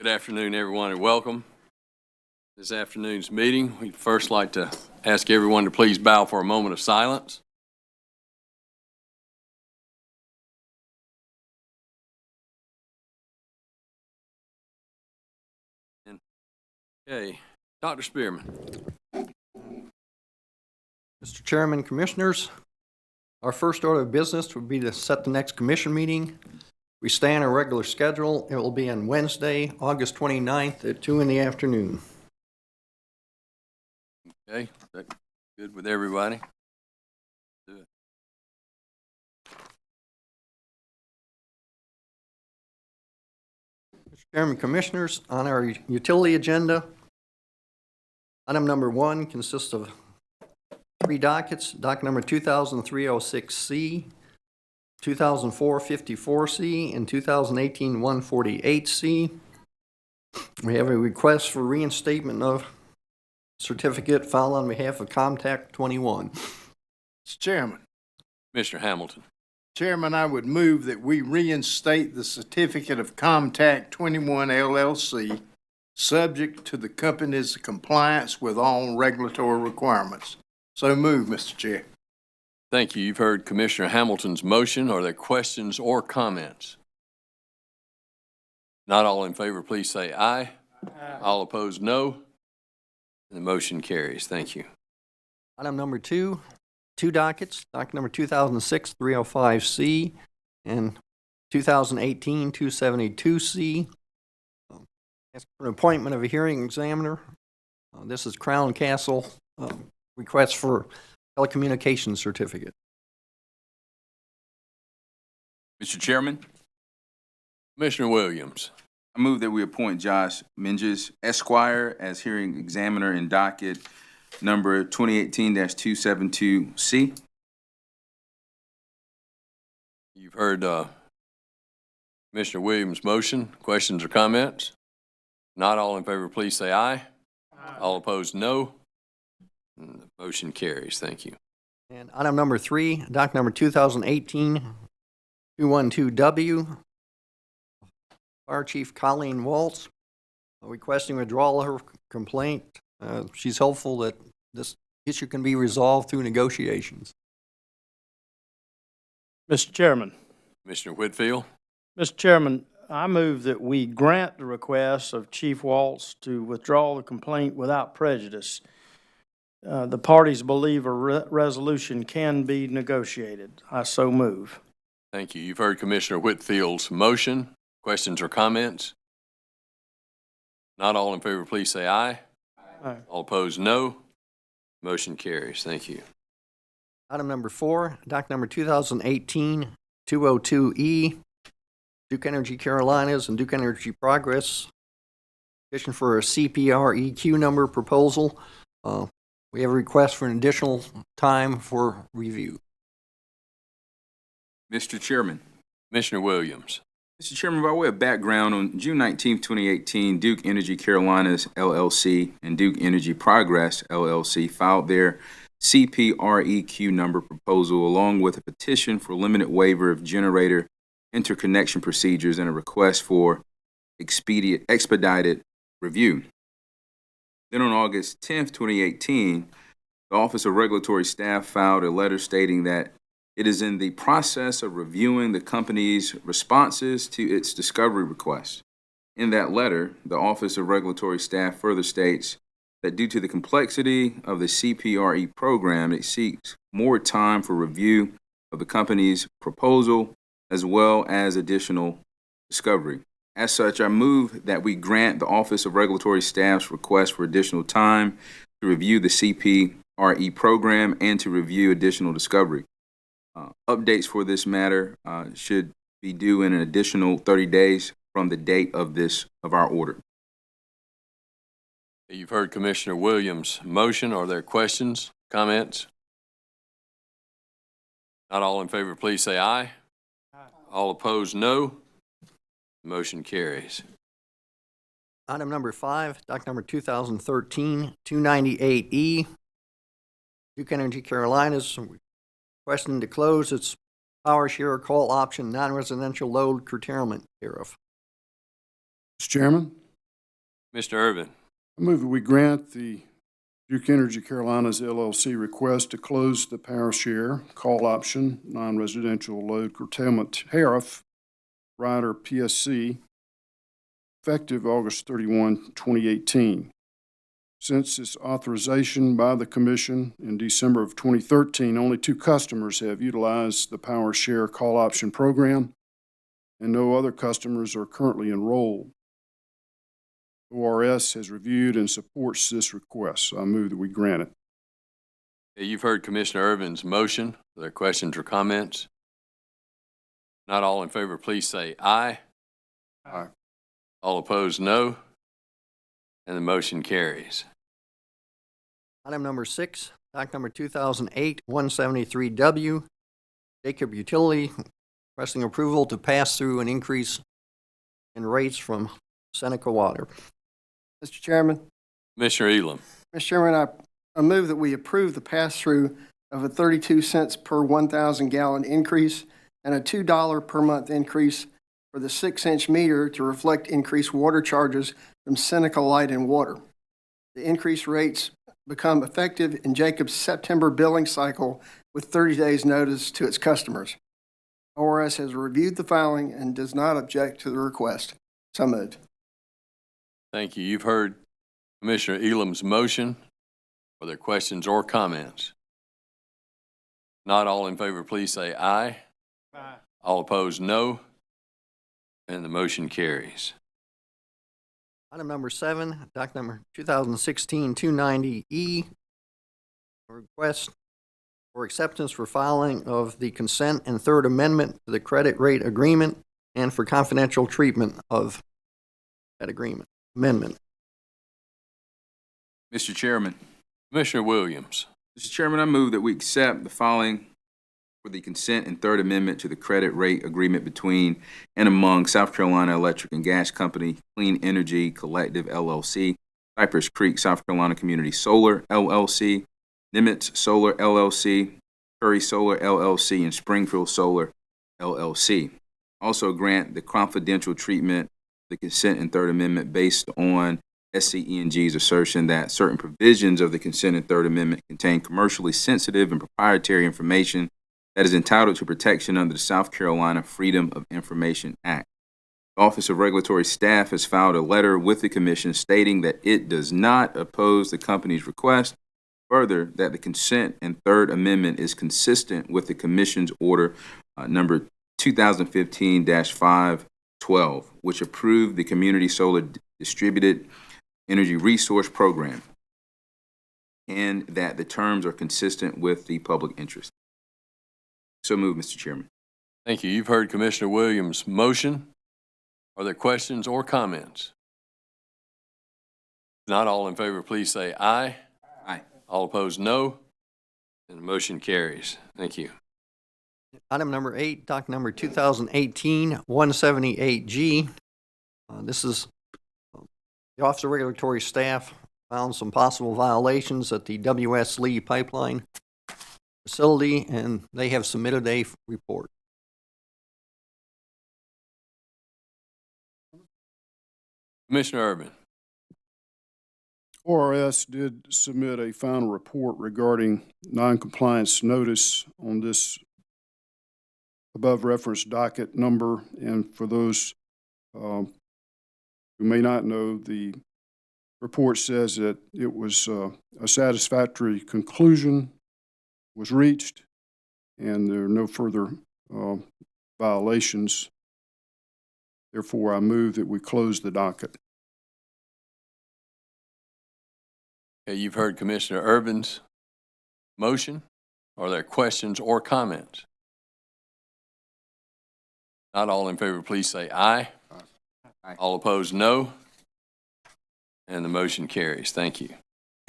Good afternoon, everyone, and welcome to this afternoon's meeting. We'd first like to ask everyone to please bow for a moment of silence. Okay, Dr. Spearman. Mr. Chairman, Commissioners, our first order of business would be to set the next commission meeting. We stay on our regular schedule. It will be on Wednesday, August 29th at 2 in the afternoon. Okay, is that good with everybody? Do it. Mr. Chairman, Commissioners, on our utility agenda, item number 1 consists of 3 dockets. Docket number 2306C, 2004-54C, and 2018-148C. We have a request for reinstatement of certificate filed on behalf of Contact 21. Mr. Chairman. Commissioner Hamilton. Chairman, I would move that we reinstate the certificate of Contact 21 LLC, subject to the company's compliance with all regulatory requirements. So move, Mr. Chair. Thank you. You've heard Commissioner Hamilton's motion. Are there questions or comments? Not all in favor, please say aye. All opposed, no. The motion carries. Thank you. Item number 2, 2 dockets. Docket number 2006-305C and 2018-272C. Ask for an appointment of a hearing examiner. This is Crown Castle request for telecommunications certificate. Mr. Chairman, Commissioner Williams. I move that we appoint Josh Minges, Esquire, as hearing examiner in docket number 2018-272C. You've heard Commissioner Williams' motion. Questions or comments? Not all in favor, please say aye. All opposed, no. And the motion carries. Thank you. And item number 3, docket number 2018-212W. Fire Chief Colleen Waltz requesting withdrawal of her complaint. She's hopeful that this issue can be resolved through negotiations. Mr. Chairman. Commissioner Whitfield. Mr. Chairman, I move that we grant the request of Chief Waltz to withdraw the complaint without prejudice. The parties believe a resolution can be negotiated. I so move. Thank you. You've heard Commissioner Whitfield's motion. Questions or comments? Not all in favor, please say aye. Aye. All opposed, no. Motion carries. Thank you. Item number 4, docket number 2018-202E, Duke Energy Carolinas and Duke Energy Progress. Petition for a CPREQ number proposal. We have a request for an additional time for review. Mr. Chairman. Commissioner Williams. Mr. Chairman, by way of background, on June 19, 2018, Duke Energy Carolinas, LLC, and Duke Energy Progress, LLC, filed their CPREQ number proposal along with a petition for limited waiver of generator interconnection procedures and a request for expedited review. Then on August 10, 2018, the Office of Regulatory Staff filed a letter stating that it is in the process of reviewing the company's responses to its discovery request. In that letter, the Office of Regulatory Staff further states that due to the complexity of the CPRE program, it seeks more time for review of the company's proposal as well as additional discovery. As such, I move that we grant the Office of Regulatory Staff's request for additional time to review the CPRE program and to review additional discovery. Updates for this matter should be due in an additional 30 days from the date of our order. You've heard Commissioner Williams' motion. Are there questions, comments? Not all in favor, please say aye. Aye. All opposed, no. Motion carries. Item number 5, docket number 2013-298E, Duke Energy Carolinas, requesting to close its power share call option non-residential load curtailment tariff. Mr. Chairman, Mr. Irvin. I move that we grant the Duke Energy Carolinas LLC request to close the power share call option non-residential load curtailment tariff rider PSC effective August 31, 2018. Since its authorization by the Commission in December of 2013, only 2 customers have utilized the power share call option program, and no other customers are currently enrolled. ORS has reviewed and supports this request, so I move that we grant it. Okay, you've heard Commissioner Irvin's motion. Are there questions or comments? Not all in favor, please say aye. Aye. All opposed, no. And the motion carries. Item number 6, doc number 2008-173W, Jacob Utility, requesting approval to pass through an increase in rates from Seneca Water. Mr. Chairman, Commissioner Elam. Mr. Chairman, I move that we approve the pass-through of a 32 cents per 1,000 gallon increase and a $2 per month increase for the 6-inch meter to reflect increased water charges from Seneca Light and Water. The increased rates become effective in Jacob's September billing cycle with 30 days notice to its customers. ORS has reviewed the filing and does not object to the request. So moved. Thank you. You've heard Commissioner Elam's motion. Are there questions or comments? Not all in favor, please say aye. Aye. All opposed, no. And the motion carries. Item number 7, doc number 2016-290E, request for acceptance for filing of the consent and third amendment to the credit rate agreement and for confidential treatment of that amendment. Mr. Chairman. Commissioner Williams. Mr. Chairman, I move that we accept the following for the consent and third amendment to the credit rate agreement between and among South Carolina Electric and Gas Company, Clean Energy Collective LLC, Cypress Creek South Carolina Community Solar LLC, Nimitz Solar LLC, Curry Solar LLC, and Springfield Solar LLC. Also grant the confidential treatment of the consent and third amendment based on SCE&G's assertion that certain provisions of the consent and third amendment contain commercially sensitive and proprietary information that is entitled to protection under the South Carolina Freedom of Information Act. The Office of Regulatory Staff has filed a letter with the Commission stating that it does not oppose the company's request. Further, that the consent and third amendment is consistent with the Commission's order number 2015-512, which approved the Community Solar Distributed Energy Resource Program, and that the terms are consistent with the public interest. So moved, Mr. Chairman. Thank you. You've heard Commissioner Williams' motion. Are there questions or comments? Not all in favor, please say aye. Aye. All opposed, no. And the motion carries. Thank you. Item number 8, doc number 2018-178G. This is the Office of Regulatory Staff found some possible violations at the W.S. Lee Pipeline facility, and they have submitted a report. Commissioner Irvin. ORS did submit a final report regarding noncompliance notice on this above referenced docket number. And for those who may not know, the report says that it was a satisfactory conclusion was reached and there are no further violations. Therefore, I move that we close the docket. Okay, you've heard Commissioner Irvin's motion. Are there questions or comments? Not all in favor, please say aye. Aye. All opposed, no. And the motion carries. Thank you.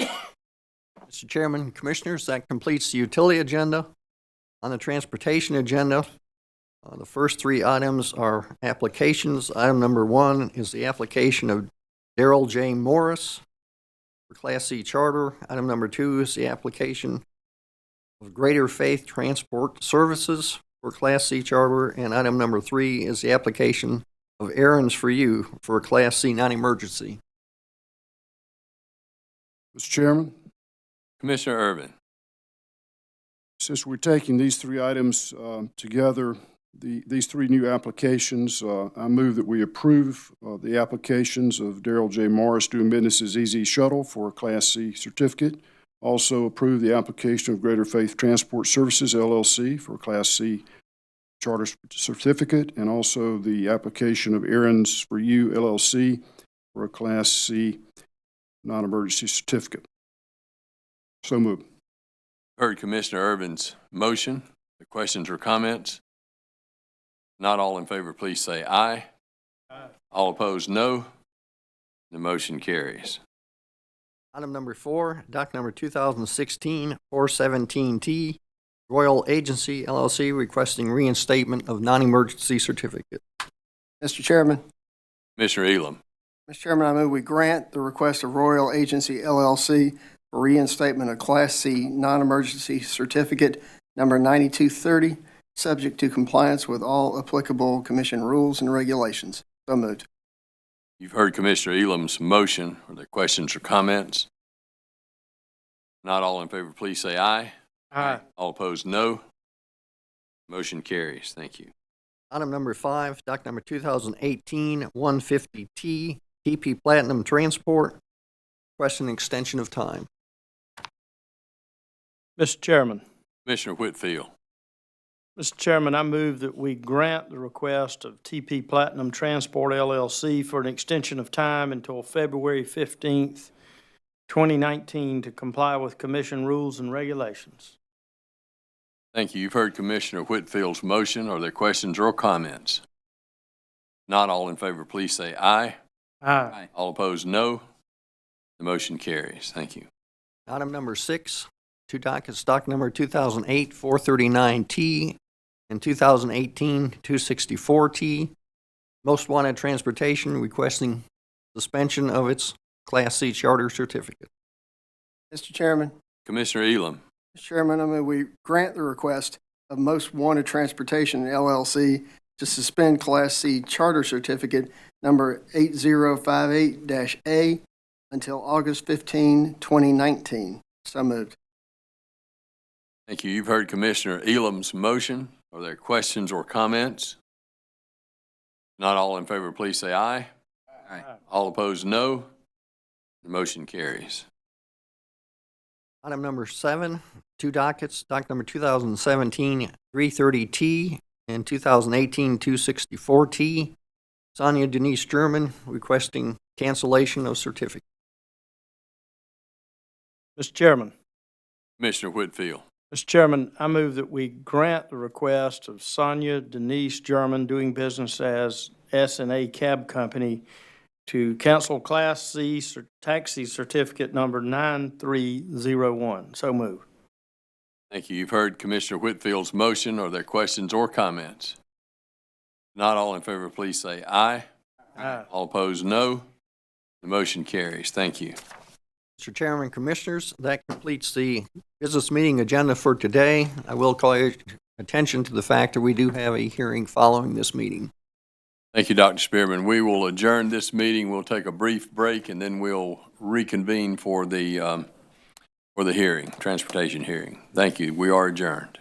Mr. Chairman, Commissioners, that completes the utility agenda. On the transportation agenda, the first 3 items are applications. Item number 1 is the application of Darrell J. Morris for Class C charter. Item number 2 is the application of Greater Faith Transport Services for Class C charter. And item number 3 is the application of Errands for You for a Class C non-emergency. Mr. Chairman, Commissioner Urban. since we're taking these three items together, these three new applications, I move that we approve the applications of Darrell J. Morris doing business as EZ Shuttle for a Class C certificate. Also approve the application of Greater Faith Transport Services LLC for a Class C charter certificate, and also the application of Aaron's for You LLC for a Class C non-emergency certificate. So moved. Heard Commissioner Urban's motion. The questions or comments? Not all in favor, please say aye. Aye. All opposed, no. The motion carries. Item number 4, doc number 2016-417T, Royal Agency LLC requesting reinstatement of non-emergency certificate. Mr. Chairman. Commissioner Elam. Mr. Chairman, I move we grant the request of Royal Agency LLC for reinstatement of Class C non-emergency certificate number 9230, subject to compliance with all applicable Commission rules and regulations. So moved. You've heard Commissioner Elam's motion. Are there questions or comments? Not all in favor, please say aye. Aye. All opposed, no. Motion carries. Thank you. Item number 5, doc number 2018-150T, TP Platinum Transport, requesting extension of time. Mr. Chairman. Commissioner Whitfield. Mr. Chairman, I move that we grant the request of TP Platinum Transport LLC for an extension of time until February 15th, 2019 to comply with Commission rules and regulations. Thank you. You've heard Commissioner Whitfield's motion. Are there questions or comments? Not all in favor, please say aye. Aye. All opposed, no. The motion carries. Thank you. Item number 6, two dockets, doc number 2008-439T and 2018-264T, Most Wanted Transportation requesting suspension of its Class C charter certificate. Mr. Chairman. Commissioner Elam. Mr. Chairman, I move we grant the request of Most Wanted Transportation LLC to suspend Class C charter certificate number 8058-A until August 15, 2019. So moved. Thank you. You've heard Commissioner Elam's motion. Are there questions or comments? Not all in favor, please say aye. Aye. All opposed, no. The motion carries. Item number 7, two dockets, doc number 2017-330T and 2018-264T, Sonia Denise German requesting cancellation of certificate. Mr. Chairman. Commissioner Whitfield. Mr. Chairman, I move that we grant the request of Sonia Denise German doing business as S&A Cab Company to cancel Class C taxi certificate number 9301. So moved. Thank you. You've heard Commissioner Whitfield's motion. Are there questions or comments? Not all in favor, please say aye. Aye. All opposed, no. The motion carries. Thank you. Mr. Chairman, Commissioners, that completes the business meeting agenda for today. I will call your attention to the fact that we do have a hearing following this meeting. Thank you, Dr. Spearman. We will adjourn this meeting. We'll take a brief break, and then we'll reconvene for the hearing, transportation hearing. Thank you. We are adjourned.